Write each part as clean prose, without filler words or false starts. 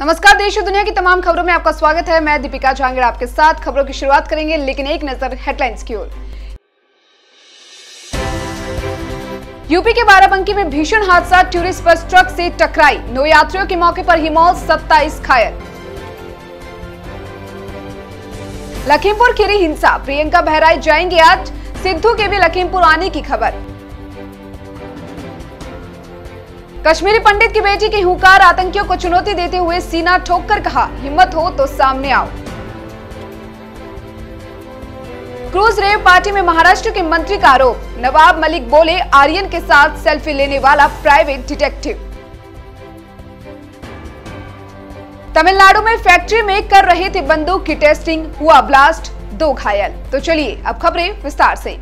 नमस्कार, देश और दुनिया की तमाम खबरों में आपका स्वागत है। मैं दीपिका जहांगीर आपके साथ खबरों की शुरुआत करेंगे, लेकिन एक नजर हेडलाइंस की ओर। यूपी के बाराबंकी में भीषण हादसा, टूरिस्ट बस ट्रक से टकराई, 9 यात्रियों की मौके पर ही मौत, 27 घायल। लखीमपुर खीरी हिंसा, प्रियंका बहराइच जाएंगे आज, सिद्धू के भी लखीमपुर आने की खबर। कश्मीरी पंडित की बेटी की हुंकार, आतंकियों को चुनौती देते हुए सीना ठोककर कहा, हिम्मत हो तो सामने आओ। क्रूज रेव पार्टी में महाराष्ट्र के मंत्री का आरोप, नवाब मलिक बोले आर्यन के साथ सेल्फी लेने वाला प्राइवेट डिटेक्टिव। तमिलनाडु में फैक्ट्री में कर रहे थे बंदूक की टेस्टिंग, हुआ ब्लास्ट, 2 घायल। तो चलिए अब खबरें विस्तार से।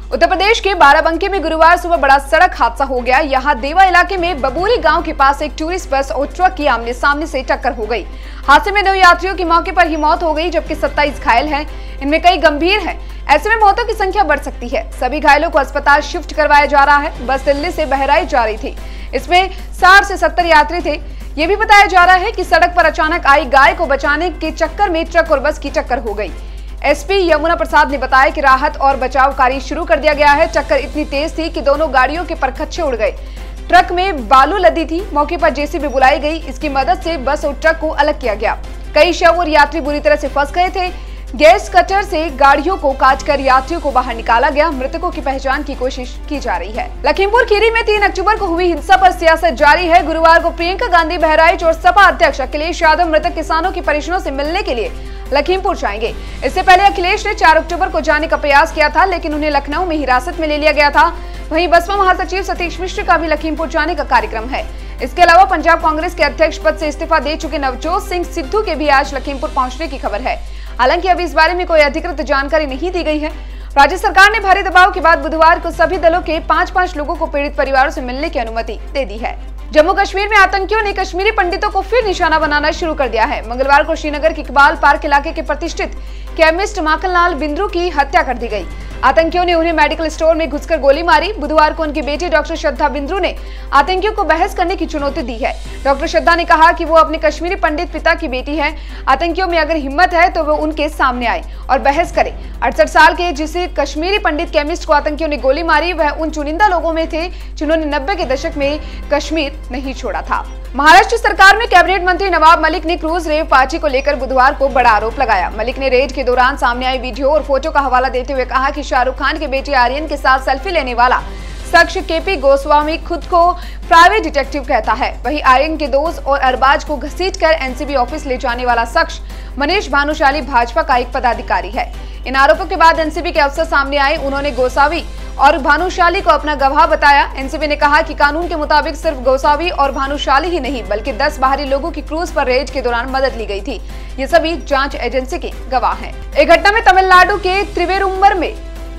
उत्तर प्रदेश के बाराबंकी में गुरुवार सुबह बड़ा सड़क हादसा हो गया। यहां देवा इलाके में बबूरी गांव के पास एक टूरिस्ट बस और ट्रक की आमने सामने से टक्कर हो गई। हादसे में 9 यात्रियों की मौके पर ही मौत हो गई, जबकि 27 घायल हैं। इनमें कई गंभीर हैं। ऐसे में मौतों की संख्या बढ़ सकती है। सभी घायलों को अस्पताल शिफ्ट करवाया जा रहा है। बस दिल्ली से बहराइच जा रही थी। इसमें 60 से 70 यात्री थे। ये भी बताया जा रहा है कि सड़क पर अचानक आई गाय को बचाने के चक्कर में ट्रक और बस की टक्कर हो गई। एसपी यमुना प्रसाद ने बताया कि राहत और बचाव कार्य शुरू कर दिया गया है। टक्कर इतनी तेज थी कि दोनों गाड़ियों के परखच्चे उड़ गए। ट्रक में बालू लदी थी। मौके पर जेसीबी बुलाई गई। इसकी मदद से बस और ट्रक को अलग किया गया। कई शव और यात्री बुरी तरह से फंस गए थे। गैस कटर से गाड़ियों को काटकर यात्रियों को बाहर निकाला गया। मृतकों की पहचान की कोशिश की जा रही है। लखीमपुर खीरी में 3 अक्टूबर को हुई हिंसा पर सियासत जारी है। गुरुवार को प्रियंका गांधी बहराइच और सपा अध्यक्ष अखिलेश यादव मृतक किसानों के परिजनों से मिलने के लिए लखीमपुर जाएंगे। इससे पहले अखिलेश ने 4 अक्टूबर को जाने का प्रयास किया था, लेकिन उन्हें लखनऊ में हिरासत में ले लिया गया था। वहीं बसपा महासचिव सतीश मिश्र का भी लखीमपुर जाने का कार्यक्रम है। इसके अलावा पंजाब कांग्रेस के अध्यक्ष पद से इस्तीफा दे चुके नवजोत सिंह सिद्धू के भी आज लखीमपुर पहुंचने की खबर है। हालांकि अभी इस बारे में कोई अधिकृत जानकारी नहीं दी गई है। राज्य सरकार ने भारी दबाव के बाद बुधवार को सभी दलों के 5-5 लोगों को पीड़ित परिवारों से मिलने की अनुमति दे दी है। जम्मू कश्मीर में आतंकियों ने कश्मीरी पंडितों को फिर निशाना बनाना शुरू कर दिया है। मंगलवार को श्रीनगर के इकबाल पार्क इलाके के प्रतिष्ठित केमिस्ट माखनलाल बिंद्रू की हत्या कर दी गई। आतंकियों ने उन्हें मेडिकल स्टोर में घुसकर गोली मारी। बुधवार को उनकी बेटी डॉक्टर श्रद्धा बिंद्रू ने आतंकियों को बहस करने की चुनौती दी है। डॉक्टर श्रद्धा ने कहा कि वो अपने कश्मीरी पंडित पिता की बेटी है। आतंकियों में अगर हिम्मत है तो वो उनके सामने आए और बहस करे। 68 साल के जिसे कश्मीरी पंडित केमिस्ट को आतंकियों ने गोली मारी, वह उन चुनिंदा लोगों में थे जिन्होंने 90 के दशक में कश्मीर नहीं छोड़ा था। महाराष्ट्र सरकार में कैबिनेट मंत्री नवाब मलिक ने क्रूज रेव पार्टी को लेकर बुधवार को बड़ा आरोप लगाया। मलिक ने रेड के दौरान सामने आई वीडियो और फोटो का हवाला देते हुए कहा कि शाहरुख खान की बेटी आर्यन के साथ सेल्फी लेने वाला शख्स केपी गोस्वामी खुद को प्राइवेट डिटेक्टिव कहता है। वहीं आर्यन के दोस्त और अरबाज को घसीटकर एनसीबी ऑफिस ले जाने वाला शख्स मनीष भानुशाली भाजपा का एक पदाधिकारी है। इन आरोपों के बाद एनसीबी के अफसर सामने आए। उन्होंने गोसावी और भानुशाली को अपना गवाह बताया। एनसीबी ने कहा कि कानून के मुताबिक सिर्फ गोसावी और भानुशाली ही नहीं, बल्कि 10 बाहरी लोगों की क्रूज पर रेड के दौरान मदद ली गई थी। ये सभी जांच एजेंसी के गवाह हैं। एक घटना में तमिलनाडु के त्रिवेरुम्बर में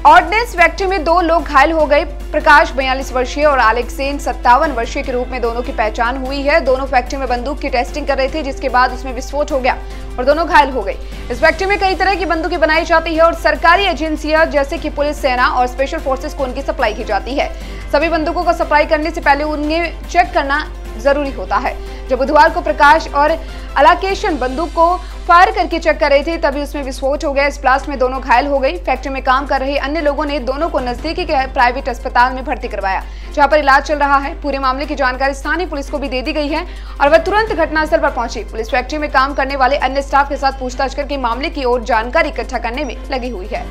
ऑर्डिनेंस फैक्ट्री में 2 लोग घायल हो गए। प्रकाश 42 वर्षीय और आलेक्सेन 57 वर्षीय के रूप में दोनों की पहचान हुई है। दोनों फैक्ट्री में बंदूक की टेस्टिंग कर रहे थे, जिसके बाद उसमें विस्फोट हो गया और दोनों घायल हो गए। इस फैक्ट्री में कई तरह की बंदूकें बनाई जाती है और सरकारी एजेंसियां जैसे कि पुलिस, सेना और स्पेशल फोर्सेस को उनकी सप्लाई की जाती है। सभी बंदूकों को सप्लाई करने से पहले उन्हें चेक करना जरूरी होता है। जब बुधवार को प्रकाश और अलाकेशन बंदूक को फायर करके चेक कर रहे थे, तभी उसमें विस्फोट हो गया। इस ब्लास्ट में दोनों घायल हो गई। फैक्ट्री में काम कर रहे अन्य लोगों ने दोनों को नजदीकी के प्राइवेट अस्पताल में भर्ती करवाया, जहां पर इलाज चल रहा है। पूरे मामले की जानकारी स्थानीय पुलिस को भी दे दी गई है और वह तुरंत घटनास्थल पर पहुंची। पुलिस फैक्ट्री में काम करने वाले अन्य स्टाफ के साथ पूछताछ करके मामले की ओर जानकारी इकट्ठा करने में लगी हुई है।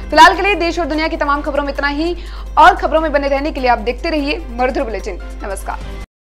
फिलहाल के लिए देश और दुनिया की तमाम खबरों में इतना ही। और खबरों में बने रहने के लिए आप देखते रहिए मरुधर बुलेटिन। नमस्कार।